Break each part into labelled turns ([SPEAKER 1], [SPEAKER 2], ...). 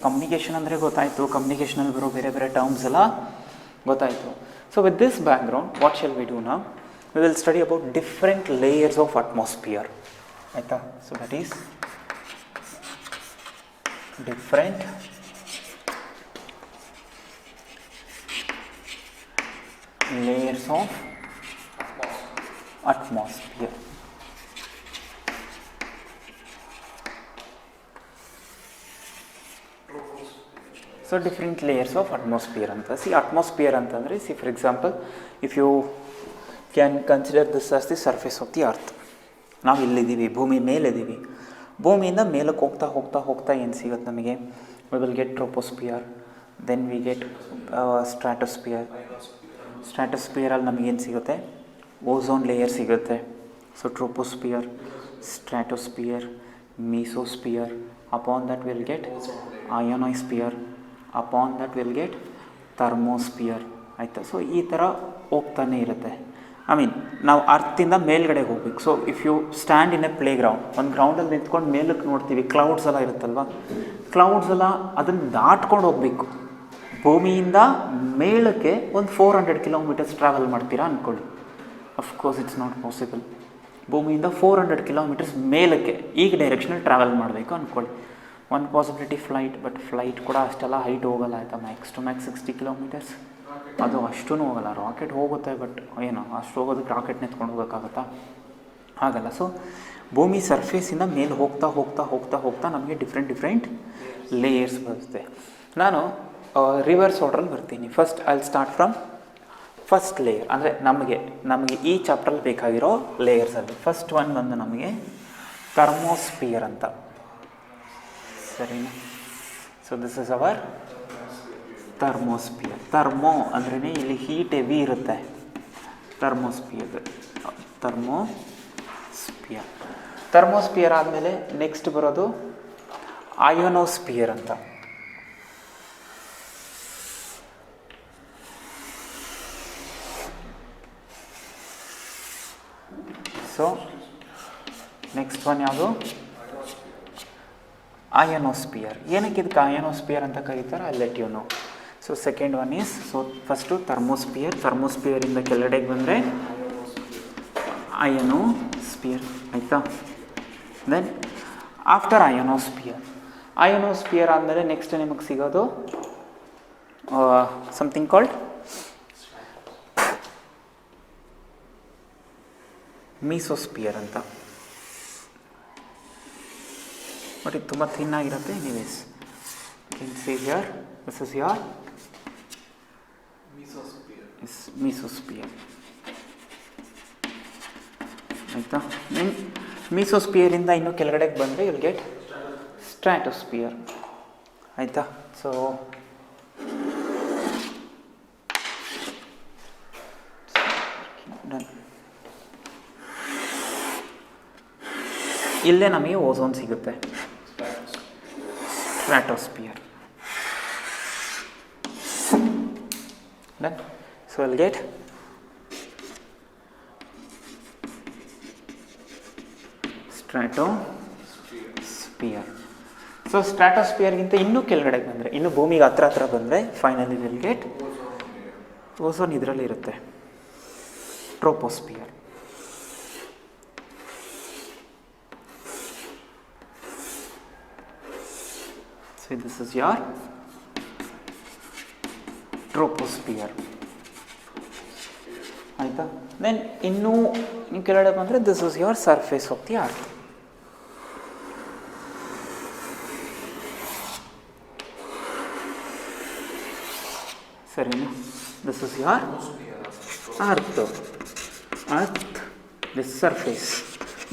[SPEAKER 1] Communication ಅಂದರೆ ಗೊತ್ತಾಯಿತು, ಕಮ್ಯುನಿಕೇಷನಲ್ಲಿ ಬರೋ ಬೇರೆ ಬೇರೆ ಟರ್ಮ್ಸ್ ಎಲ್ಲ ಗೊತ್ತಾಯಿತು. So with this background what shall we do now? We will study about different layers of atmosphere. ಆಯಿತಾ? So that is different layers of atmosphere. So different layers of atmosphere anta. See, atmosphere antandre, see for example, if you can consider this as the surface of the earth. ನಾವು ಇಲ್ಲಿದ್ದೀವಿ, ಭೂಮಿ ಮೇಲಿದ್ದೀವಿ. ಭೂಮಿಯಿಂದ ಮೇಲಕ್ಕೆ ಹೋಗ್ತಾ ಹೋಗ್ತಾ ಹೋಗ್ತಾ ಏನು ಸಿಗುತ್ತೆ ನಮಗೆ? We will get troposphere, then we get stratosphere. ಸ್ಟ್ರಾಟೋಸ್ಫಿಯರಲ್ಲಿ ನಮಗೇನು ಸಿಗುತ್ತೆ? ಓಝೋನ್ ಲೇಯರ್ ಸಿಗುತ್ತೆ. So troposphere, stratosphere, mesosphere, upon that will get ionosphere, upon that will get thermosphere. ಆಯಿತಾ? ಸೊ ಈ ಥರ ಹೋಗ್ತಾನೆ ಇರುತ್ತೆ. ಐ ಮೀನ್ ನಾವು ಅರ್ಥಿಂದ ಮೇಲ್ಗಡೆಗೆ ಹೋಗ್ಬೇಕು. So if you stand in a playground, ಒಂದು ಗ್ರೌಂಡಲ್ಲಿ ನಿಂತ್ಕೊಂಡು ಮೇಲಕ್ಕೆ ನೋಡ್ತೀವಿ, ಕ್ಲೌಡ್ಸ್ ಎಲ್ಲ ಇರುತ್ತಲ್ವ, ಕ್ಲೌಡ್ಸ್ ಎಲ್ಲ ಅದನ್ನು ದಾಟ್ಕೊಂಡು ಹೋಗಬೇಕು. ಭೂಮಿಯಿಂದ ಮೇಲಕ್ಕೆ ಒಂದು 400 ಕಿಲೋಮೀಟರ್ಸ್ ಟ್ರಾವೆಲ್ ಮಾಡ್ತೀರಾ ಅಂದ್ಕೊಳ್ಳಿ. Of course it's not possible. ಭೂಮಿಯಿಂದ 400 ಕಿಲೋಮೀಟರ್ಸ್ ಮೇಲಕ್ಕೆ ಈಗ ಡೈರೆಕ್ಷನಲ್ಲಿ ಟ್ರಾವೆಲ್ ಮಾಡಬೇಕು ಅಂದ್ಕೊಳ್ಳಿ. ಒಂದು ಪಾಸಿಬಿಲಿಟಿ ಫ್ಲೈಟ್, ಬಟ್ ಫ್ಲೈಟ್ ಕೂಡ ಅಷ್ಟೆಲ್ಲ ಹೈಟ್ ಹೋಗಲ್ಲ. ಆಯಿತಾ? ಮ್ಯಾಕ್ಸ್ ಟು ಮ್ಯಾಕ್ಸ್ 60 ಕಿಲೋಮೀಟರ್ಸ್, ಅದು ಅಷ್ಟೂ ಹೋಗಲ್ಲ. ರಾಕೆಟ್ ಹೋಗುತ್ತೆ, ಬಟ್ ಏನು ಅಷ್ಟು ಹೋಗೋದಕ್ಕೆ ರಾಕೆಟ್ ಎತ್ಕೊಂಡು ಹೋಗೋಕ್ಕಾಗತ್ತಾ? ಆಗಲ್ಲ. ಸೊ ಭೂಮಿ ಸರ್ಫೇಸಿಂದ ಮೇಲೆ ಹೋಗ್ತಾ ಹೋಗ್ತಾ ಹೋಗ್ತಾ ಹೋಗ್ತಾ ನಮಗೆ ಡಿಫ್ರೆಂಟ್ ಲೇಯರ್ಸ್ ಬರುತ್ತೆ. ನಾನು ರಿವರ್ಸ್ ಆರ್ಡ್ರಲ್ಲಿ ಬರ್ತೀನಿ. First I will start from first layer, ಅಂದರೆ ನಮಗೆ ಈ ಚಾಪ್ಟ್ರಲ್ಲಿ ಬೇಕಾಗಿರೋ ಲೇಯರ್ಸಲ್ಲಿ ಫಸ್ಟ್ ಒನ್ ಬಂದು ನಮಗೆ ಥರ್ಮೋಸ್ಫಿಯರ್ ಅಂತ. ಸರಿನಾ? So this is our thermosphere. Thermo ಅಂದ್ರೇ ಇಲ್ಲಿ ಹೀಟ್ ಹೆವಿ ಇರುತ್ತೆ. ಥರ್ಮೋಸ್ಫಿಯರ್ ಆದಮೇಲೆ ನೆಕ್ಸ್ಟ್ ಬರೋದು ಅಯೋನೋಸ್ಫಿಯರ್ ಅಂತ. ಸೊ ನೆಕ್ಸ್ಟ್ ಒನ್ ಯಾವುದು? ಅಯೋನೋಸ್ಫಿಯರ್. ಏನಕ್ಕೆ ಇದಕ್ಕೆ ಅಯೋನೋಸ್ಫಿಯರ್ ಅಂತ ಕರೀತಾರೆ? I let you know. So second one is, so first thermosphere. ಥರ್ಮೋಸ್ಫಿಯರಿಂದ ಕೆಳಗಡೆಗೆ ಬಂದರೆ ಅಯೋನೋಸ್ಫಿಯರ್. ಆಯಿತಾ? ದೆನ್ ಆಫ್ಟರ್ ಅಯೋನೋಸ್ಫಿಯರ್ ಆದಮೇಲೆ ನೆಕ್ಸ್ಟ್ ನಿಮಗೆ ಸಿಗೋದು ಸಮಥಿಂಗ್ ಕಾಲ್ಡ್ ಮೀಸೋಸ್ಫಿಯರ್ ಅಂತ. ಬಟ್ ಇದು ತುಂಬ ಥಿನ್ ಆಗಿರುತ್ತೆ. Anyways can see here, this is your mesosphere. ಆಯಿತಾ? ದೆನ್ ಮೀಸೋಸ್ಫಿಯರಿಂದ ಇನ್ನೂ ಕೆಳಗಡೆಗೆ ಬಂದರೆ ವಿಲ್ ಗೆಟ್ ಸ್ಟ್ರಾಟೋಸ್ಫಿಯರ್. ಆಯಿತಾ? So done. ಇಲ್ಲೇ ನಮಗೆ ಓಝೋನ್ ಸಿಗುತ್ತೆ, stratosphere. Done. So will get stratosphere. So ಸ್ಟ್ರಾಟೋಸ್ಫಿಯರ್ಗಿಂತ ಇನ್ನೂ ಕೆಳಗಡೆಗೆ ಬಂದರೆ, ಇನ್ನು ಭೂಮಿಗೆ ಹತ್ರ ಬಂದರೆ ಫೈನಲಿ ವಿಲ್ ಗೆಟ್ ಓಝೋನ್. ಇದರಲ್ಲಿ ಇರುತ್ತೆ troposphere. So this is your troposphere. ಆಯಿತಾ? ದೆನ್ ಇನ್ನೂ ನೀವು ಕೆಳಗಡೆ ಬಂದರೆ this is your surface of the earth. ಸರಿನಾ? This is your earth. This surface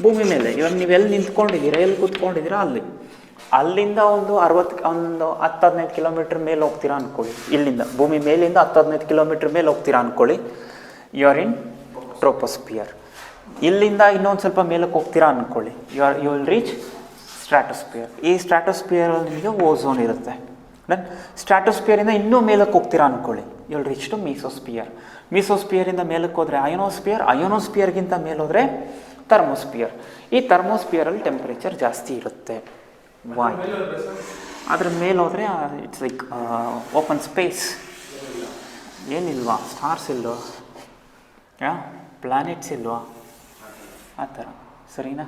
[SPEAKER 1] ಭೂಮಿ ಮೇಲೆ. ಇವಾಗ ನೀವು ಎಲ್ಲಿ ನಿಂತ್ಕೊಂಡಿದ್ದೀರಾ, ಎಲ್ಲಿ ಕೂತ್ಕೊಂಡಿದ್ದೀರಾ, ಅಲ್ಲಿಂದ ಒಂದು 10-15 ಕಿಲೋಮೀಟ್ರ್ ಮೇಲೆ ಹೋಗ್ತೀರಾ ಅಂದ್ಕೊಳ್ಳಿ. ಇಲ್ಲಿಂದ ಭೂಮಿ ಮೇಲಿಂದ 10-15 ಕಿಲೋಮೀಟ್ರ್ ಮೇಲೆ ಹೋಗ್ತೀರಾ ಅಂದ್ಕೊಳ್ಳಿ, ಯು ಆರ್ ಇನ್ ಟ್ರೋಪೋಸ್ಫಿಯರ್. ಇಲ್ಲಿಂದ ಇನ್ನೊಂದು ಸ್ವಲ್ಪ ಮೇಲಕ್ಕೆ ಹೋಗ್ತೀರಾ ಅಂದ್ಕೊಳ್ಳಿ, ಯು ವಿಲ್ ರೀಚ್ ಸ್ಟ್ರಾಟೋಸ್ಫಿಯರ್. ಈ ಸ್ಟ್ರಾಟೋಸ್ಫಿಯರಲ್ಲಿ ನಿಮಗೆ ಓಝೋನ್ ಇರುತ್ತೆ. ದೆನ್ ಸ್ಟ್ರಾಟೋಸ್ಫಿಯರಿಂದ ಇನ್ನೂ ಮೇಲಕ್ಕೆ ಹೋಗ್ತೀರಾ ಅಂದ್ಕೊಳ್ಳಿ, ಯು ವಿಲ್ ರೀಚ್ ಟು ಮೀಸೋಸ್ಫಿಯರ್. ಮೀಸೋಸ್ಫಿಯರಿಂದ ಮೇಲಕ್ಕೆ ಹೋದರೆ ಅಯೋನೋಸ್ಫಿಯರ್ಗಿಂತ ಮೇಲೋದ್ರೆ ಥರ್ಮೋಸ್ಫಿಯರ್. ಈ ಥರ್ಮೋಸ್ಫಿಯರಲ್ಲಿ ಟೆಂಪ್ರೇಚರ್ ಜಾಸ್ತಿ ಇರುತ್ತೆ. Why? ಅದ್ರ ಮೇಲೆ ಹೋದರೆ ಇಟ್ಸ್ ಲೈಕ್ ಓಪನ್ ಸ್ಪೇಸ್. ಏನಿಲ್ವಾ, ಸ್ಟಾರ್ಸ್ ಇಲ್ವಾ, ಪ್ಲ್ಯಾನೆಟ್ಸ್ ಇಲ್ವಾ, ಆ ಥರ. ಸರಿನಾ?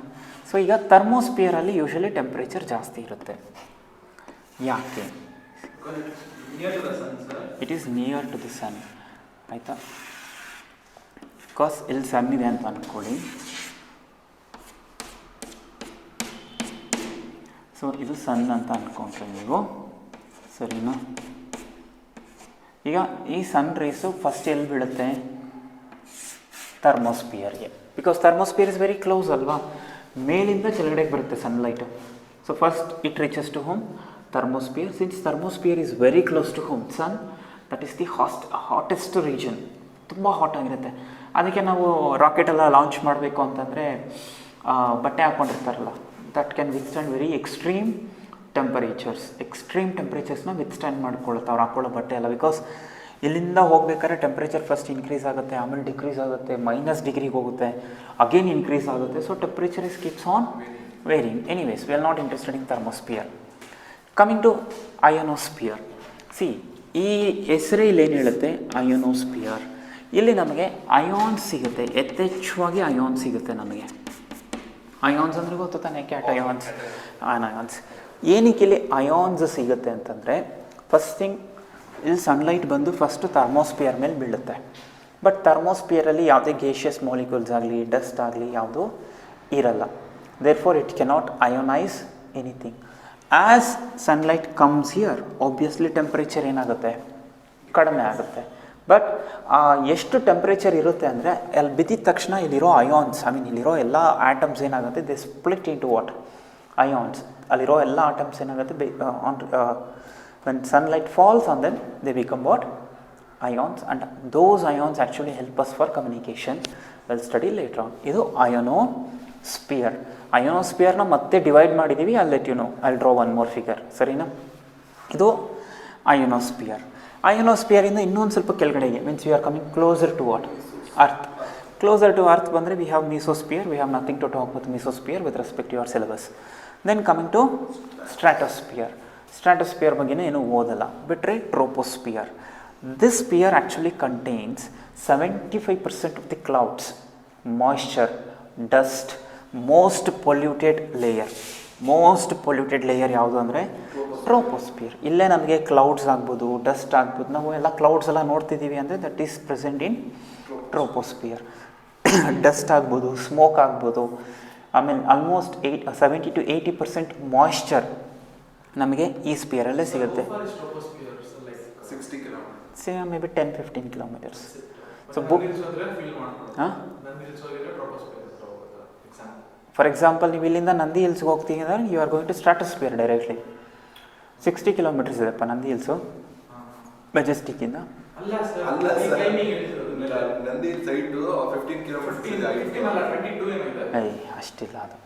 [SPEAKER 1] ಸೊ ಈಗ ಥರ್ಮೋಸ್ಫಿಯರಲ್ಲಿ ಯೂಶ್ವಲಿ ಟೆಂಪ್ರೇಚರ್ ಜಾಸ್ತಿ ಇರುತ್ತೆ. ಯಾಕೆ? It is near to the sun. ಆಯಿತಾ? ಬಿಕಾಸ್ ಇಲ್ಲಿ ಸನ್ ಇದೆ ಅಂತ ಅಂದ್ಕೊಳ್ಳಿ. ಸೊ ಇದು ಸನ್ ಅಂತ ಅಂದ್ಕೊಂಡ್ರೆ ನೀವು, ಸರಿನಾ? ಈಗ ಈ ಸನ್ ರೇಸು ಫಸ್ಟ್ ಎಲ್ಲಿ ಬೀಳುತ್ತೆ? ಥರ್ಮೋಸ್ಫಿಯರ್ಗೆ. Because thermosphere is very close ಅಲ್ವಾ, ಮೇಲಿಂದ ಕೆಳಗಡೆಗೆ ಬರುತ್ತೆ sunlight. So first it reaches to home thermosphere. Since thermosphere is very close to home sun, that is the hottest region. ತುಂಬ ಹಾಟ್ ಆಗಿರುತ್ತೆ. ಅದಕ್ಕೆ ನಾವು ರಾಕೆಟೆಲ್ಲ ಲಾಂಚ್ ಮಾಡಬೇಕು ಅಂತಂದರೆ ಬಟ್ಟೆ ಹಾಕ್ಕೊಂಡಿರ್ತಾರಲ್ಲ, that can withstand very extreme ಟೆಂಪರೇಚರ್ಸ್ನ ವಿತ್ಸ್ಟ್ಯಾಂಡ್ ಮಾಡ್ಕೊಳ್ಳುತ್ತೆ ಅವ್ರು ಹಾಕೊಳ್ಳೋ ಬಟ್ಟೆ ಎಲ್ಲ. ಬಿಕಾಸ್ ಇಲ್ಲಿಂದ ಹೋಗ್ಬೇಕಾದ್ರೆ ಟೆಂಪ್ರೇಚರ್ ಫಸ್ಟ್ ಇನ್ಕ್ರೀಸ್ ಆಗುತ್ತೆ, ಆಮೇಲೆ ಡಿಕ್ರೀಸ್ ಆಗುತ್ತೆ, -ಡಿಗ್ರಿಗೆ ಹೋಗುತ್ತೆ, ಅಗೇನ್ ಇನ್ಕ್ರೀಸ್ ಆಗುತ್ತೆ. So temperature is keeps on varying. Anyways, we are not interested in thermosphere. Coming to ionosphere. See, ಈ ಹೆಸರೇ ಇಲ್ಲೇನು ಹೇಳುತ್ತೆ? ಅಯೋನೋಸ್ಫಿಯರ್. ಇಲ್ಲಿ ನಮಗೆ ಅಯಾನ್ಸ್ ಸಿಗುತ್ತೆ, ಯಥೇಚ್ಛವಾಗಿ ಅಯಾನ್ಸ್ ಸಿಗುತ್ತೆ ನಮಗೆ. ಅಯಾನ್ಸ್ ಅಂದರೆ ಗೊತ್ತು ತಾನೆ, ಕ್ಯಾಟಯಾನ್ಸ್, ಅಯಾನ್ಸ್. ಏನಕ್ಕೆ ಇಲ್ಲಿ ಅಯಾನ್ಸ್ ಸಿಗುತ್ತೆ ಅಂತಂದರೆ, ಫಸ್ಟ್ ಥಿಂಗ್ ಇಲ್ಲಿ ಸನ್ಲೈಟ್ ಬಂದು ಫಸ್ಟು ಥರ್ಮೋಸ್ಫಿಯರ್ ಮೇಲೆ ಬೀಳುತ್ತೆ. ಬಟ್ ಥರ್ಮೋಸ್ಫಿಯರಲ್ಲಿ ಯಾವುದೇ ಗೇಷಿಯಸ್ ಮಾಲಿಕ್ಯೂಲ್ಸ್ ಆಗಲಿ, ಡಸ್ಟ್ ಆಗಲಿ ಯಾವುದೂ ಇರಲ್ಲ. Therefore it cannot ionize anything. As sunlight comes here, obviously temperature ಏನಾಗುತ್ತೆ? ಕಡಿಮೆ ಆಗುತ್ತೆ. ಬಟ್ ಎಷ್ಟು ಟೆಂಪ್ರೇಚರ್ ಇರುತ್ತೆ ಅಂದರೆ, ಅಲ್ಲಿ ಬಿದ್ದಿದ ತಕ್ಷಣ ಇಲ್ಲಿರೋ ಅಯಾನ್ಸ್, ಇಲ್ಲಿರೋ ಎಲ್ಲ ಆಟಮ್ಸ್ ಏನಾಗುತ್ತೆ? They split into what? Ions. ಅಲ್ಲಿರೋ ಎಲ್ಲ ಆಟಮ್ಸ್ ಏನಾಗುತ್ತೆ? when sunlight falls on them, they become what? Ions, and those ions actually help us for communication. We'll study later on. ಇದು ಅಯೋನೋಸ್ಫಿಯರ್. ಅಯೋನೋಸ್ಫಿಯರ್ನ ಮತ್ತೆ ಡಿವೈಡ್ ಮಾಡಿದ್ದೀವಿ. I'll let you know. I'll draw one more figure. ಸರಿನಾ? ಇದು ಅಯೋನೋಸ್ಫಿಯರ್. ಅಯೋನೋಸ್ಫಿಯರಿಂದ ಇನ್ನೊಂದು ಸ್ವಲ್ಪ ಕೆಳಗಡೆಗೆ, means we are coming closer to what? Earth. Closer to earth ಬಂದರೆ we have mesosphere. We have nothing to talk with mesosphere with respect to your syllabus. Then coming to stratosphere. Stratosphere ಬಗ್ಗೆನೇ ಏನು ಓದಲ್ಲ. ಬಿಟ್ಟರೆ troposphere. This sphere actually contains 75% of the clouds, moisture, dust, most polluted layer ಯಾವುದು ಅಂದರೆ troposphere. ಇಲ್ಲೇ ನಮಗೆ clouds ಆಗ್ಬೋದು, dust ಆಗ್ಬೋದು, ನಾವು ಎಲ್ಲ ಕ್ಲೌಡ್ಸ್ ಎಲ್ಲ ನೋಡ್ತಿದ್ದೀವಿ ಅಂದರೆ that is present in troposphere. Dust ಆಗ್ಬೋದು, ಸ್ಮೋಕ್ ಆಗ್ಬೋದು, ಆಮೇಲೆ ಆಲ್ಮೋಸ್ಟ್ 70 to 80% ಮಾಯ್ಶ್ಚರ್ ನಮಗೆ ಈ ಸ್ಪಿಯರಲ್ಲೇ ಸಿಗುತ್ತೆ. May be 10-15 kilometres. So for example, ನೀವು ಇಲ್ಲಿಂದ ನಂದಿ ಹಿಲ್ಸ್ಗೆ ಹೋಗ್ತೀವಿ ಅಂದರೆ you are going to stratosphere directly. 60 kilometres ಇದೆಪ್ಪ ನಂದಿ ಹಿಲ್ಸು ಮೆಜೆಸ್ಟಿಕ್ಕಿಂದ. ಅಷ್ಟಿಲ್ಲ ಅದು.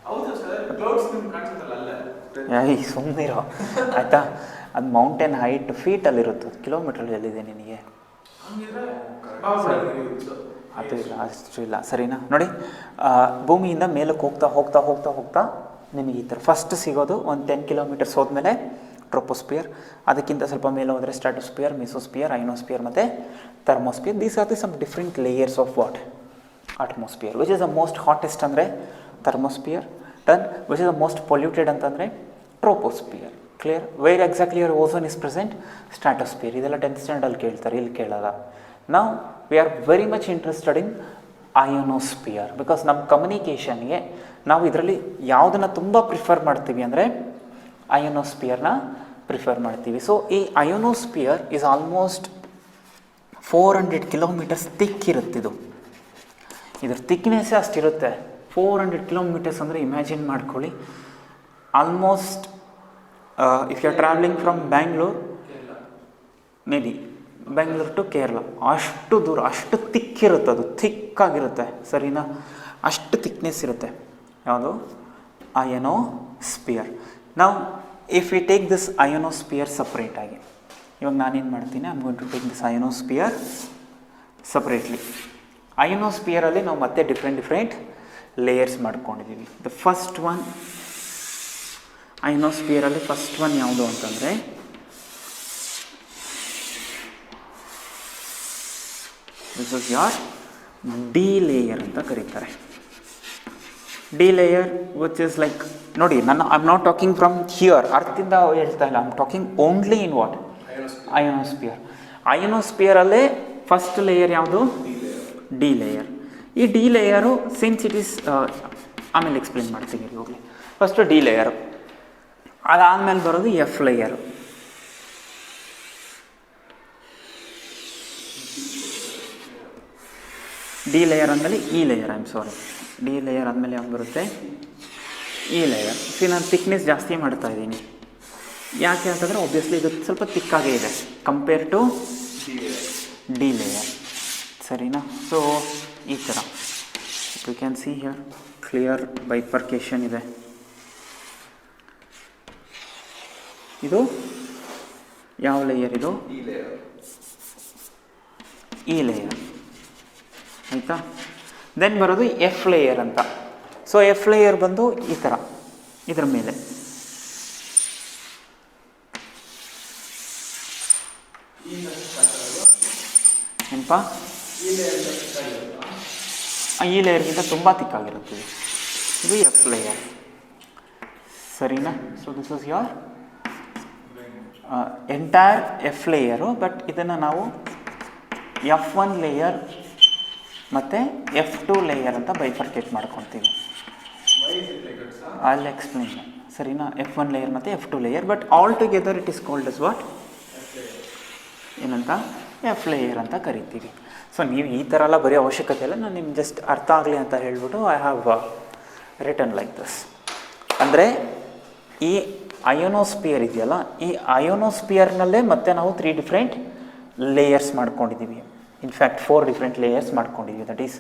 [SPEAKER 1] ಸುಮ್ಮನಿರೋ ಆಯಿತಾ. ಅದು ಮೌಂಟೇನ್ ಹೈಟ್ ಫೀಟಲ್ಲಿರುತ್ತೆ, ಕಿಲೋಮೀಟ್ರಲ್ಲಿ ಎಲ್ಲಿದೆ ನಿನಗೆ? ಅದು ಇಲ್ಲ, ಅಷ್ಟು ಇಲ್ಲ. ಸರಿನಾ? ನೋಡಿ, ಭೂಮಿಯಿಂದ ಮೇಲಕ್ಕೆ ಹೋಗ್ತಾ ಹೋಗ್ತಾ ಹೋಗ್ತಾ ಹೋಗ್ತಾ ನಿಮಗೆ ಈ ಥರ ಫಸ್ಟ್ ಸಿಗೋದು ಒಂದು 10 ಕಿಲೋಮೀಟರ್ಸ್ ಹೋದ್ಮೇಲೆ ಟ್ರೋಪೋಸ್ಫಿಯರ್. ಅದಕ್ಕಿಂತ ಸ್ವಲ್ಪ ಮೇಲೆ ಹೋದರೆ ಸ್ಟ್ರಾಟೋಸ್ಫಿಯರ್, ಮೀಸೋಸ್ಫಿಯರ್, ಅಯೋನೋಸ್ಫಿಯರ್ ಮತ್ತು thermosphere. These are the some different layers of what? Atmosphere. Which is the most hottest ಅಂದರೆ thermosphere. Then which is the most polluted ಅಂತಂದರೆ troposphere. Clear? Where exactly your ozone is present? Stratosphere. ಇದೆಲ್ಲ 10th ಸ್ಟ್ಯಾಂಡರ್ಡಲ್ಲಿ ಕೇಳ್ತಾರೆ, ಇಲ್ಲಿ ಕೇಳಲ್ಲ. ನಾವು we are very much interested in ionosphere. Because ನಮ್ಮ ಕಮ್ಯುನಿಕೇಷನ್ಗೆ ನಾವು ಇದರಲ್ಲಿ ಯಾವುದನ್ನು ತುಂಬ ಪ್ರಿಫರ್ ಮಾಡ್ತೀವಿ ಅಂದರೆ ಅಯೋನೋಸ್ಫಿಯರ್ನ ಪ್ರಿಫರ್ ಮಾಡ್ತೀವಿ. ಸೊ ಈ ionosphere is almost 400 kilometres thick ಇರುತ್ತಿದು. ಇದ್ರ ಥಿಕ್ನೆಸ್ಸೇ ಅಷ್ಟಿರುತ್ತೆ. 400 ಕಿಲೋಮೀಟರ್ಸ್ ಅಂದರೆ ಇಮ್ಯಾಜಿನ್ ಮಾಡ್ಕೊಳ್ಳಿ. Almost if you are travelling from Bangalore, may be Bengaluru to Kerala, ಅಷ್ಟು ದೂರ, ಅಷ್ಟು ಥಿಕ್ಕಿರುತ್ತೆ. ಅದು ಥಿಕ್ಕಾಗಿರುತ್ತೆ. ಸರಿನಾ? ಅಷ್ಟು ಥಿಕ್ನೆಸ್ ಇರುತ್ತೆ. ಯಾವುದು? ಅಯೋನೋಸ್ಫಿಯರ್. ನಾವು if we take this ionosphere ಸಪ್ರೇಟಾಗಿ, ಇವಾಗ ನಾನೇನು ಮಾಡ್ತೀನಿ, I am going to take this ionosphere separately. ಅಯೋನೋಸ್ಫಿಯರಲ್ಲಿ ನಾವು ಮತ್ತೆ ಡಿಫ್ರೆಂಟ್ ಲೇಯರ್ಸ್ ಮಾಡ್ಕೊಂಡಿದ್ದೀವಿ. ದ ಫಸ್ಟ್ ಒನ್ ಅಯೋನೋಸ್ಫಿಯರಲ್ಲಿ ಫಸ್ಟ್ ಒನ್ ಯಾವುದು ಅಂತಂದರೆ this is your D layer ಅಂತ ಕರೀತಾರೆ. D layer which is like ನೋಡಿ, I am not talking from here, ಅರ್ಥದಿಂದ ಹೇಳ್ತಾ ಇಲ್ಲ, I am talking only in what ionosphere. ಅಯೋನೋಸ್ಫಿಯರಲ್ಲೇ ಫಸ್ಟ್ ಲೇಯರ್ ಯಾವುದು? D layer. ಈ D layer since it is ಆಮೇಲೆ ಎಕ್ಸ್ಪ್ಲೇನ್ ಮಾಡ್ತೀನಿ ಹೋಗಲಿ. ಫಸ್ಟು ಡಿ ಲೇಯರು, ಅದಾದಮೇಲೆ ಬರೋದು ಎಫ್ ಲೇಯರು. ಡಿ ಲೇಯರ್ ಆದಮೇಲೆ E layer, I am sorry, D layer ಆದಮೇಲೆ ಯಾವ್ದು ಬರುತ್ತೆ? E layer. ನಾನು ಥಿಕ್ನೆಸ್ ಜಾಸ್ತಿ ಮಾಡ್ತಾ ಇದ್ದೀನಿ, ಯಾಕೆ ಅಂತಂದರೆ ಒಬ್ವಿಯಸ್ಲಿ ಇದು ಸ್ವಲ್ಪ ತಿಕ್ಕಾಗೇ ಇದೆ ಕಂಪೇರ್ ಟು ಡಿ ಲೇಯರ್, ಸರಿನಾ? ಸೊ ಈ ಥರ you can see here clear bifurcation ಇದೆ. ಇದು ಯಾವ ಲೇಯರ್? ಇದು ಇ ಲೇಯರ್, ಆಯಿತಾ? ದೆನ್ ಬರೋದು ಎಫ್ ಲೇಯರ್ ಅಂತ. ಸೊ ಎಫ್ ಲೇಯರ್ ಬಂದು ಈ ಥರ ಇದರ ಮೇಲೆ ಏನಪ್ಪ, ಈ ಲೇಯರ್ಗಿಂತ ತುಂಬ ತಿಕ್ಕಾಗಿರುತ್ತೆ ಇದು ಎಫ್ ಲೇಯರ್, ಸರಿನಾ? So this is your entire F layer. But ಇದನ್ನು ನಾವು F1 ಲೇಯರ್ ಮತ್ತು F2 ಲೇಯರ್ ಅಂತ ಬೈಫರ್ಕೇಟ್ ಮಾಡ್ಕೊತೀವಿ. ಐ ವಿಲ್ ಎಕ್ಸ್ಪ್ಲೇನ್, ಸರಿನಾ? F1 ಲೇಯರ್ ಮತ್ತು F2 layer, but all together it is called as what? ಏನಂತ? ಎಫ್ ಲೇಯರ್ ಅಂತ ಕರಿತೀವಿ. ಸೊ ನೀವು ಈ ಥರ ಎಲ್ಲ ಬರೀ ಅವಶ್ಯಕತೆ ಇಲ್ಲ, ನಾನು ನಿಮ್ಗೆ ಜಸ್ಟ್ ಅರ್ಥ ಆಗಲಿ ಅಂತ ಹೇಳ್ಬಿಟ್ಟು I have written like this. ಅಂದರೆ ಈ ಅಯೋನೋಸ್ಫಿಯರ್ ಇದೆಯಲ್ಲ, ಈ ಅಯೋನೋಸ್ಫಿಯರ್ನಲ್ಲೇ ಮತ್ತೆ ನಾವು 3 ಡಿಫ್ರೆಂಟ್ ಲೇಯರ್ಸ್ ಮಾಡ್ಕೊಂಡಿದ್ದೀವಿ. ಇನ್ಫ್ಯಾಕ್ಟ್ 4 ಡಿಫ್ರೆಂಟ್ ಲೇಯರ್ಸ್ ಮಾಡ್ಕೊಂಡಿದ್ದೀವಿ. That is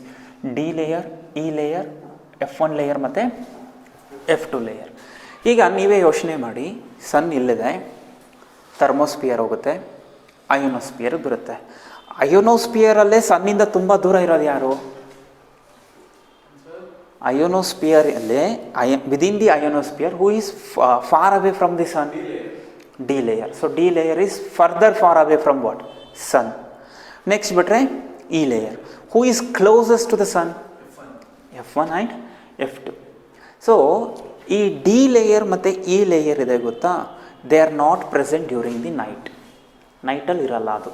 [SPEAKER 1] D layer, E layer, F1 layer ಮತ್ತು F2 ಲೇಯರ್. ಈಗ ನೀವೇ ಯೋಚನೆ ಮಾಡಿ, ಸನ್ ಇಲ್ಲಿದೆ, ಥರ್ಮೋಸ್ಫಿಯರ್ ಹೋಗುತ್ತೆ, ಅಯೋನೋಸ್ಫಿಯರ್ ಬರುತ್ತೆ. ಅಯೋನೋಸ್ಫಿಯರಲ್ಲೇ ಸನ್ನಿಂದ ತುಂಬ ದೂರ ಇರೋದು ಯಾರು? ಅಯೋನೋಸ್ಫಿಯರಲ್ಲೇ within the ionosphere who is far away from the sun? D layer. So D layer is further far away from what? Sun. Next ಬಿಟ್ರೆ E layer, who is closest to the sun? F1 and F2. So ಈ D layer ಮತ್ತು E layer ಇದೆ ಗೊತ್ತಾ, they are not present during the night. ನೈಟಲ್ಲಿ ಇರಲ್ಲ ಅದು.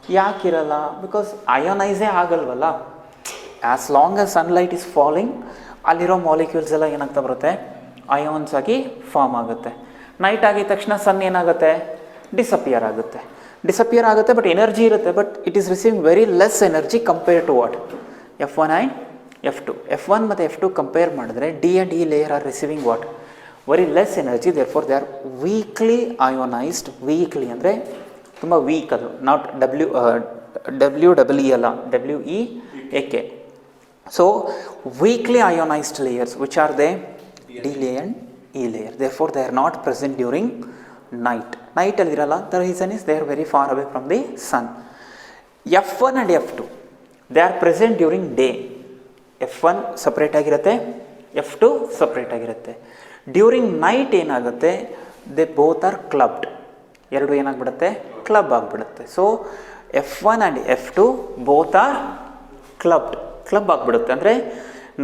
[SPEAKER 1] ಯಾಕಿರಲ್ಲ? Because ಅಯೋನೈಸೇ ಆಗಲ್ವಲ್ಲ. As long as sunlight is falling, ಅಲ್ಲಿರೋ ಮಾಲಿಕ್ಯೂಲ್ಸ್ ಎಲ್ಲ ಏನಾಗ್ತಾ ಬರುತ್ತೆ? ಅಯೋನ್ಸ್ ಆಗಿ ಫಾರ್ಮ್ ಆಗುತ್ತೆ. ನೈಟ್ ಆಗಿದ ತಕ್ಷಣ ಸನ್ ಏನಾಗುತ್ತೆ? ಡಿಸಪಿಯರ್ ಆಗುತ್ತೆ. ಬಟ್ ಎನರ್ಜಿ ಇರುತ್ತೆ, but it is receiving very less energy compare to what? F1 and F2. F1 ಮತ್ತು F2 ಕಂಪೇರ್ ಮಾಡಿದ್ರೆ D and E layer are receiving what? Very less energy, therefore they are weakly ionised. Weakly ಅಂದರೆ ತುಂಬ weak, ಅದು not WE ಅಲ್ಲ, WEAK. So weakly ionised layers which are the D layer and E layer. Therefore they are not present during night. ನೈಟಲ್ಲಿ ಇರಲ್ಲ. The reason is they are very far away from the sun. F1 and F2 they are present during day. F1 separate ಆಗಿರುತ್ತೆ, F2 separate ಆಗಿರುತ್ತೆ. During night ಏನಾಗುತ್ತೆ? They both are clubbed. ಎರಡು ಏನಾಗ್ಬಿಡುತ್ತೆ? Club ಆಗಿಬಿಡುತ್ತೆ. So F1 and F2 both are club ಆಗಿಬಿಡುತ್ತೆ. ಅಂದರೆ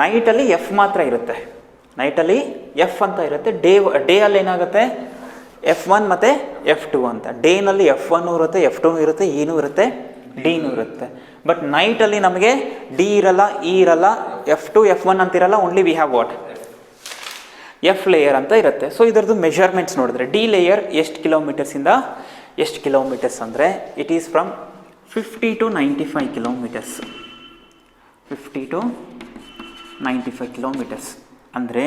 [SPEAKER 1] ನೈಟಲ್ಲಿ F ಮಾತ್ರ ಇರುತ್ತೆ, ನೈಟಲ್ಲಿ F ಅಂತ ಇರುತ್ತೆ. ಡೇ ಅಲ್ಲಿ ಏನಾಗುತ್ತೆ? F1 ಮತ್ತು F2 ಅಂತ. ಡೇನಲ್ಲಿ F1 ಇರುತ್ತೆ, F2 ಇರುತ್ತೆ, ಇನೂ ಇರುತ್ತೆ, ಡಿನೂ ಇರುತ್ತೆ. ಬಟ್ ನೈಟಲ್ಲಿ ನಮಗೆ ಡಿ ಇರಲ್ಲ, ಇ ಇರಲ್ಲ, F2 F1 ಅಂತಿರಲ್ಲ. Only we have what? F layer ಅಂತ ಇರುತ್ತೆ. ಸೊ ಇದರದ್ದು ಮೆಷರ್ಮೆಂಟ್ಸ್ ನೋಡಿದ್ರೆ ಡಿ ಲೇಯರ್ ಎಷ್ಟು ಕಿಲೋಮೀಟರ್ಸಿಂದ ಎಷ್ಟು ಕಿಲೋಮೀಟರ್ಸ್ ಅಂದರೆ it is from 50 to 95 kilometres. 50 to 95 kilometres ಅಂದರೆ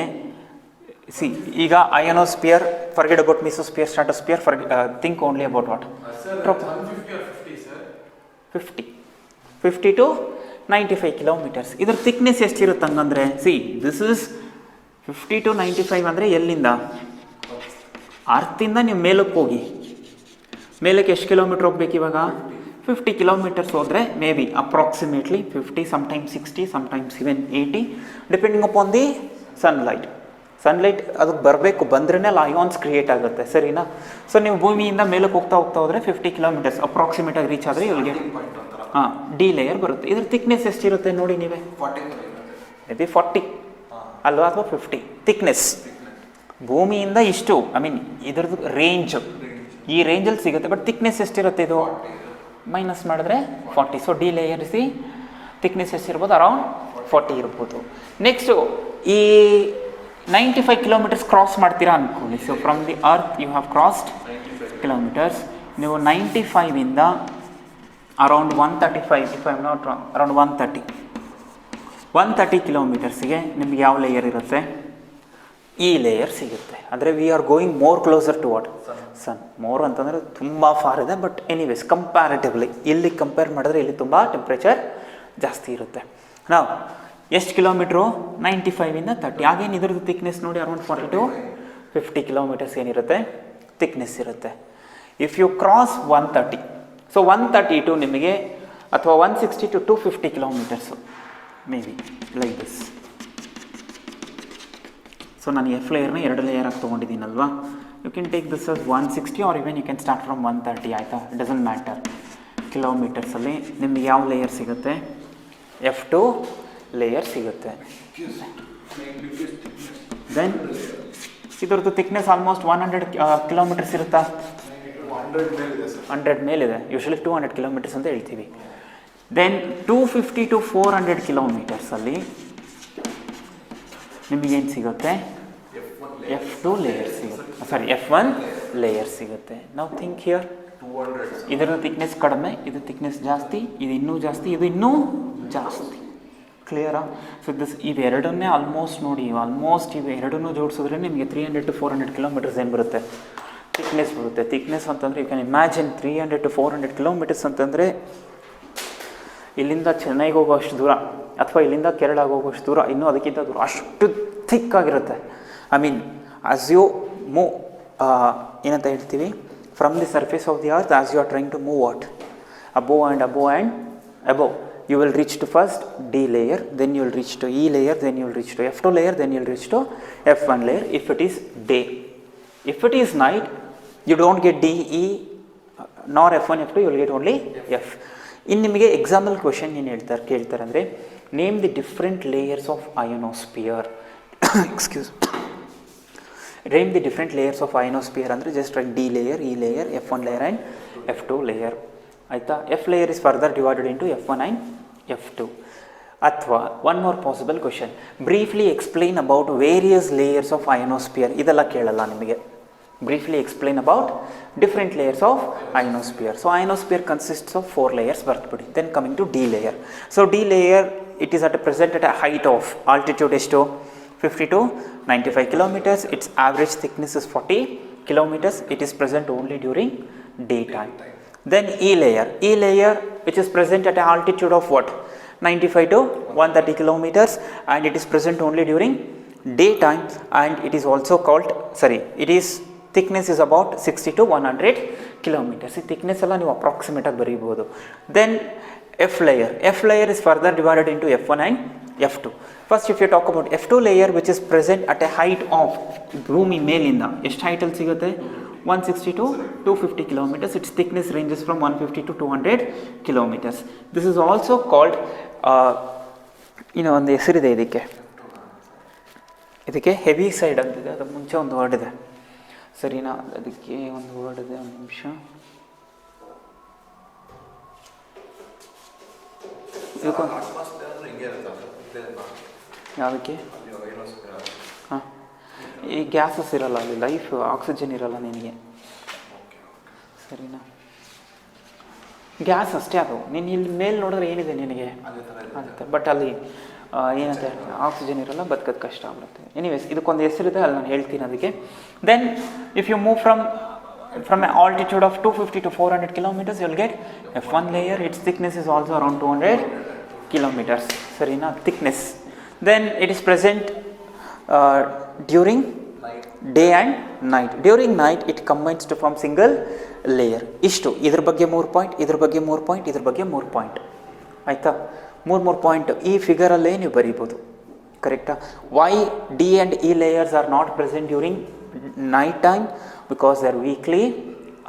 [SPEAKER 1] ಈಗ ionosphere, forget about mesosphere, stratosphere, think only about what? 50 to 95 kilometres. ಇದರ ಥಿಕ್ನೆಸ್ ಎಷ್ಟಿರುತ್ತೆ ಹಂಗಂದರೆ? ದಿಸ್ ಇಸ್ 50 to 95 ಅಂದರೆ ಎಲ್ಲಿಂದ? ಅರ್ಥಿಂದ ನೀವು ಮೇಲಕ್ಕೆ ಹೋಗಿ, ಮೇಲಕ್ಕೆ ಎಷ್ಟು ಕಿಲೋಮೀಟ್ರ್ ಹೋಗ್ಬೇಕು ಇವಾಗ? 50 ಕಿಲೋಮೀಟರ್ಸ್ ಹೋದರೆ may be approximately 50, sometimes 60, sometimes even 80, depending upon the sunlight. Sunlight ಅದಕ್ಕೆ ಬರಬೇಕು, ಬಂದ್ರೇ ಅಲ್ಲಿ ಅಯಾನ್ಸ್ ಕ್ರಿಯೇಟ್ ಆಗುತ್ತೆ, ಸರಿನಾ. ಸೊ ನೀವು ಭೂಮಿಯಿಂದ ಮೇಲಕ್ಕೆ ಹೋಗ್ತಾ ಹೋದರೆ 50 ಕಿಲೋಮೀಟರ್ಸ್ ಅಪ್ರಾಕ್ಸಿಮೇಟಾಗಿ ರೀಚ್ ಆದರೆ ಇಲ್ಲಿಗೆ ಹಾಂ ಡಿ ಲೇಯರ್ ಬರುತ್ತೆ. ಇದ್ರ ಥಿಕ್ನೆಸ್ ಎಷ್ಟಿರುತ್ತೆ ನೋಡಿ ನೀವೇ, ಮೇಬಿ 40 ಅಲ್ವಾ ಅಥವಾ 50 ಥಿಕ್ನೆಸ್. ಭೂಮಿಯಿಂದ ಇಷ್ಟು, ಐ ಮೀನ್ ಇದ್ರದ್ದು ರೇಂಜ್ ಈ ರೇಂಜಲ್ಲಿ ಸಿಗುತ್ತೆ. ಬಟ್ ಥಿಕ್ನೆಸ್ ಎಷ್ಟಿರುತ್ತೆ ಇದು ಮೈನಸ್ ಮಾಡಿದ್ರೆ 40. ಸೊ ಡಿ ಲೇಯರ್ ಸಿ ಥಿಕ್ನೆಸ್ ಎಷ್ಟಿರ್ಬೋದು, ಅರೌಂಡ್ 40 ಇರ್ಬೋದು. ನೆಕ್ಸ್ಟು ಈ 95 ಕಿಲೋಮೀಟರ್ಸ್ ಕ್ರಾಸ್ ಮಾಡ್ತೀರಾ ಅಂದ್ಕೊಳ್ಳಿ. So from the earth you have crossed kilometres. ನೀವು 95ಇಂದ around 135 if I am not wrong, around 130 ಕಿಲೋಮೀಟರ್ಸಿಗೆ ನಿಮ್ಗೆ ಯಾವ ಲೇಯರ್ ಇರುತ್ತೆ, ಈ ಲೇಯರ್ ಸಿಗುತ್ತೆ. ಅಂದರೆ we are going more closer to what sun. More ಅಂತಂದರೆ ತುಂಬ ಫಾರ್ ಇದೆ, ಬಟ್ ಎನಿವೇಸ್ ಕಂಪ್ಯಾರಿಟಿವ್ಲಿ ಇಲ್ಲಿ ಕಂಪೇರ್ ಮಾಡಿದ್ರೆ ಇಲ್ಲಿ ತುಂಬ ಟೆಂಪ್ರೇಚರ್ ಜಾಸ್ತಿ ಇರುತ್ತೆ. ನಾವು ಎಷ್ಟು ಕಿಲೋಮೀಟ್ರು 95ಇಂದ 30. ಹಾಗೇನು ಇದ್ರದ್ದು ಥಿಕ್ನೆಸ್ ನೋಡಿ ಅರೌಂಡ್ 40 to 50 ಕಿಲೋಮೀಟರ್ಸ್ ಏನಿರುತ್ತೆ ಥಿಕ್ನೆಸ್ ಇರುತ್ತೆ. If you cross 130, so 130 to ನಿಮಗೆ ಅಥವಾ 160 to 250 kilometres may be like this. So ನಾನು ಎಫ್ ಲೇಯರ್ನ 2 ಲೇಯರಾಗಿ ತೊಗೊಂಡಿದ್ದೀನಲ್ವಾ. You can take this as 160 or even you can start from 130 ಆಯಿತಾ, ಇಟ್ ಡಸಂಟ್ ಮ್ಯಾಟರ್. ಕಿಲೋಮೀಟರ್ಸಲ್ಲಿ ನಿಮಗೆ ಯಾವ ಲೇಯರ್ ಸಿಗುತ್ತೆ, F2 ಲೇಯರ್ ಸಿಗುತ್ತೆ. ದೆನ್ ಇದರದ್ದು ಥಿಕ್ನೆಸ್ ಆಲ್ಮೋಸ್ಟ್ 100 ಕಿಲೋಮೀಟರ್ಸ್ ಇರುತ್ತಾ, 100 ಮೇಲಿದೆ. ಯೂಶ್ವಲಿ 200 ಕಿಲೋಮೀಟರ್ಸ್ ಅಂತ ಹೇಳ್ತೀವಿ. ದೆನ್ 250 to 400 ಕಿಲೋಮೀಟರ್ಸಲ್ಲಿ ನಿಮಗೇನು ಸಿಗುತ್ತೆ, F2 ಲೇಯರ್ ಸಿಗುತ್ತೆ, ಸಾರಿ F1 ಲೇಯರ್ ಸಿಗುತ್ತೆ. ನಾವು ಥಿಂಕ್ ಹಿಯರ್, ಇದರ ಥಿಕ್ನೆಸ್ ಕಡಿಮೆ, ಇದು ಥಿಕ್ನೆಸ್ ಜಾಸ್ತಿ, ಇದು ಇನ್ನೂ ಜಾಸ್ತಿ, ಇದು ಇನ್ನೂ ಜಾಸ್ತಿ. ಕ್ಲಿಯರಾ? ಸೊ ದಿಸ್ ಇವೆರಡನ್ನೇ ಆಲ್ಮೋಸ್ಟ್ ನೋಡಿ, ಆಲ್ಮೋಸ್ಟ್ ಇವೆರಡನ್ನೂ ಜೋಡಿಸಿದ್ರೆ ನಿಮಗೆ 300 to 400 ಕಿಲೋಮೀಟರ್ಸ್ ಏನು ಬರುತ್ತೆ ಥಿಕ್ನೆಸ್ ಬರುತ್ತೆ. ಥಿಕ್ನೆಸ್ ಅಂತಂದರೆ you can imagine 300 to 400 kilometres ಅಂತಂದರೆ ಇಲ್ಲಿಂದ ಚೆನ್ನೈಗೆ ಹೋಗೋಷ್ಟು ದೂರ ಅಥವಾ ಇಲ್ಲಿಂದ ಕೇರಳಗೆ ಹೋಗೋಷ್ಟು ದೂರ, ಇನ್ನೂ ಅದಕ್ಕಿಂತ ದೂರ, ಅಷ್ಟು ಥಿಕ್ ಆಗಿರುತ್ತೆ. I mean as you move ಏನಂತ ಹೇಳ್ತೀವಿ, from the surface of the earth as you are trying to move what above and above, you will reach to first D layer, then you will reach to E layer, then you will reach to F2 layer, then you will reach to F1 layer if it is day. If it is night, you don't get D, E nor F1, F2, you will get only F. ಇನ್ನು ನಿಮಗೆ example question ಏನು ಕೇಳ್ತಾರೆ ಅಂದರೆ, name the different layers of ionosphere. Excuse, name the different layers of ionosphere ಅಂದರೆ just like D layer, E layer, F1 layer and F2 layer. ಆಯಿತಾ? F layer is further divided into F1 and F2. ಅಥವಾ one more possible question, briefly explain about various layers of ionosphere. ಇದೆಲ್ಲ ಕೇಳಲ್ಲ ನಿಮಗೆ. Briefly explain about different layers of ionosphere. So ionosphere consists of 4 layers ಬರ್ತ್ಬಿಡಿ. Then coming to D layer. So D layer it is present at a height of altitude ಎಷ್ಟು 50 to 95 kilometers. Its average thickness is 40 kilometers. It is present only during daytime. Then E layer which is present at an altitude of what 95 to 130 kilometers, and it is present only during daytime, and it is also called, it is thickness is about 60 to 100 kilometers. ಈ thickness ಎಲ್ಲ ನೀವು approximate ಆಗಿ ಬರೀಬಹುದು. Then F layer is further divided into F1 and F2. First if you talk about F2 layer which is present at a height of ಭೂಮಿ ಮೇಲಿಂದ ಎಷ್ಟು ಹೈಟಲ್ಲಿ ಸಿಗುತ್ತೆ 160 to 250 kilometers. Its thickness ranges from 150 to 200 kilometers. This is also called ಒಂದು ಹೆಸರಿದೆ ಇದಕ್ಕೆ heavy side ಅಂತಿದೆ. ಅದು ಮುಂಚೆ ಒಂದು ವರ್ಡ್ ಇದೆ, ಸರಿನಾ? ಅದಕ್ಕೆ ಒಂದು ವರ್ಡ್ ಇದೆ, ಒಂದು ನಿಮಿಷ. ಯಾವುದಕ್ಕೆ? ಹಾಂ, ಈ ಗ್ಯಾಸಸ್ ಇರಲ್ಲ ಅಲ್ಲಿ, ಲೈಫ್ ಆಕ್ಸಿಜನ್ ಇರಲ್ಲ ನಿನಗೆ, ಸರಿನಾ? ಗ್ಯಾಸ್ ಅಷ್ಟೇ ಅದು. ನೀನು ಇಲ್ಲಿ ಮೇಲೆ ನೋಡಿದ್ರೆ ಏನಿದೆ ನಿನಗೆ ಆಗುತ್ತೆ, ಬಟ್ ಅಲ್ಲಿ ಏನಂತ ಹೇಳ್ತೀನಿ, ಆಕ್ಸಿಜನ್ ಇರಲ್ಲ, ಬದುಕೋದು ಕಷ್ಟ ಆಗುತ್ತೆ. ಎನಿವೇಸ್ ಇದಕ್ಕೊಂದು ಹೆಸರಿದೆ, ಅಲ್ಲಿ ನಾನು ಹೇಳ್ತೀನಿ ಅದಕ್ಕೆ. Then if you move from an altitude of 250 to 400 kilometers, you will get F1 layer. Its thickness is also around 200 kilometers, ಸರಿನಾ? thickness. Then it is present during day and night. During night it combines to form single layer. ಇಷ್ಟು ಇದ್ರ ಬಗ್ಗೆ 3 point, ಇದ್ರ ಬಗ್ಗೆ 3 point, ಇದ್ರ ಬಗ್ಗೆ 3 point. ಆಯಿತಾ? 3 point ಈ ಫಿಗರಲ್ಲೇ ನೀವು ಬರೀಬೋದು. ಕರೆಕ್ಟಾ? Why D and E layers are not present during night time? Because they are weakly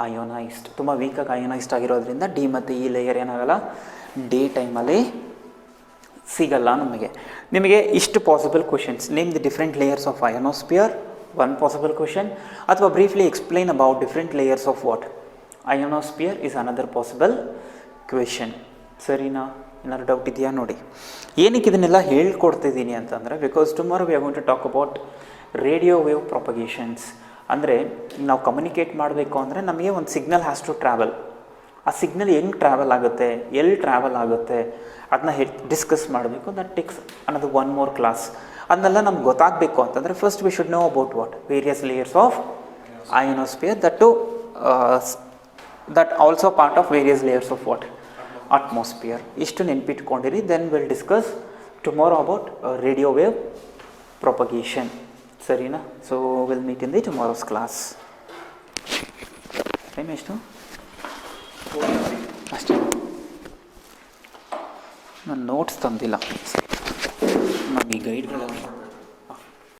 [SPEAKER 1] ionised. ತುಂಬ ವೀಕಾಗಿ ಅಯೋನೈಸ್ಡ್ ಆಗಿರೋದ್ರಿಂದ ಡಿ ಮತ್ತು ಇ ಲೇಯರ್ ಏನಾಗಲ್ಲ, ಡೇ ಟೈಮಲ್ಲಿ ಸಿಗಲ್ಲ ನಮಗೆ. ನಿಮಗೆ ಇಷ್ಟು possible questions, name the different layers of ionosphere, one possible question. ಅಥವಾ briefly explain about different layers of what ionosphere is another possible question. ಸರಿನಾ? ಏನಾದ್ರು ಡೌಟ್ ಇದೆಯಾ ನೋಡಿ. ಏನಕ್ಕೆ ಇದನ್ನೆಲ್ಲ ಹೇಳ್ಕೊಡ್ತಿದ್ದೀನಿ ಅಂತಂದರೆ, because tomorrow we are going to talk about radio wave propagations. ಅಂದರೆ ನಾವು ಕಮ್ಯುನಿಕೇಟ್ ಮಾಡಬೇಕು ಅಂದರೆ ನಮಗೆ ಒಂದು ಸಿಗ್ನಲ್ ಹ್ಯಾಸ್ ಟು ಟ್ರಾವೆಲ್. ಆ ಸಿಗ್ನಲ್ ಹೆಂಗೆ ಟ್ರಾವೆಲ್ ಆಗುತ್ತೆ, ಎಲ್ಲಿ ಟ್ರಾವೆಲ್ ಆಗುತ್ತೆ, ಅದನ್ನ ಡಿಸ್ಕಸ್ ಮಾಡಬೇಕು. ದಟ್ ಟೇಕ್ಸ್ ಅನ್ನೋದು ಒನ್ ಮೋರ್ ಕ್ಲಾಸ್. ಅದನ್ನೆಲ್ಲ ನಮ್ಗೆ ಗೊತ್ತಾಗಬೇಕು ಅಂತಂದರೆ first we should know about what various layers of ionosphere, that also part of various layers of what atmosphere. ಇಷ್ಟು ನೆನ್ಪಿಟ್ಕೊಂಡಿರಿ. Then will discuss tomorrow about radio wave propagation. ಸರಿನಾ? So will meet in the tomorrow's class. Time ಎಷ್ಟು? ಅಷ್ಟೇ. ನಾನು notes ತಂದಿಲ್ಲ, ನಮಗೆ ಗೈಡ್ಗಳೆಲ್ಲ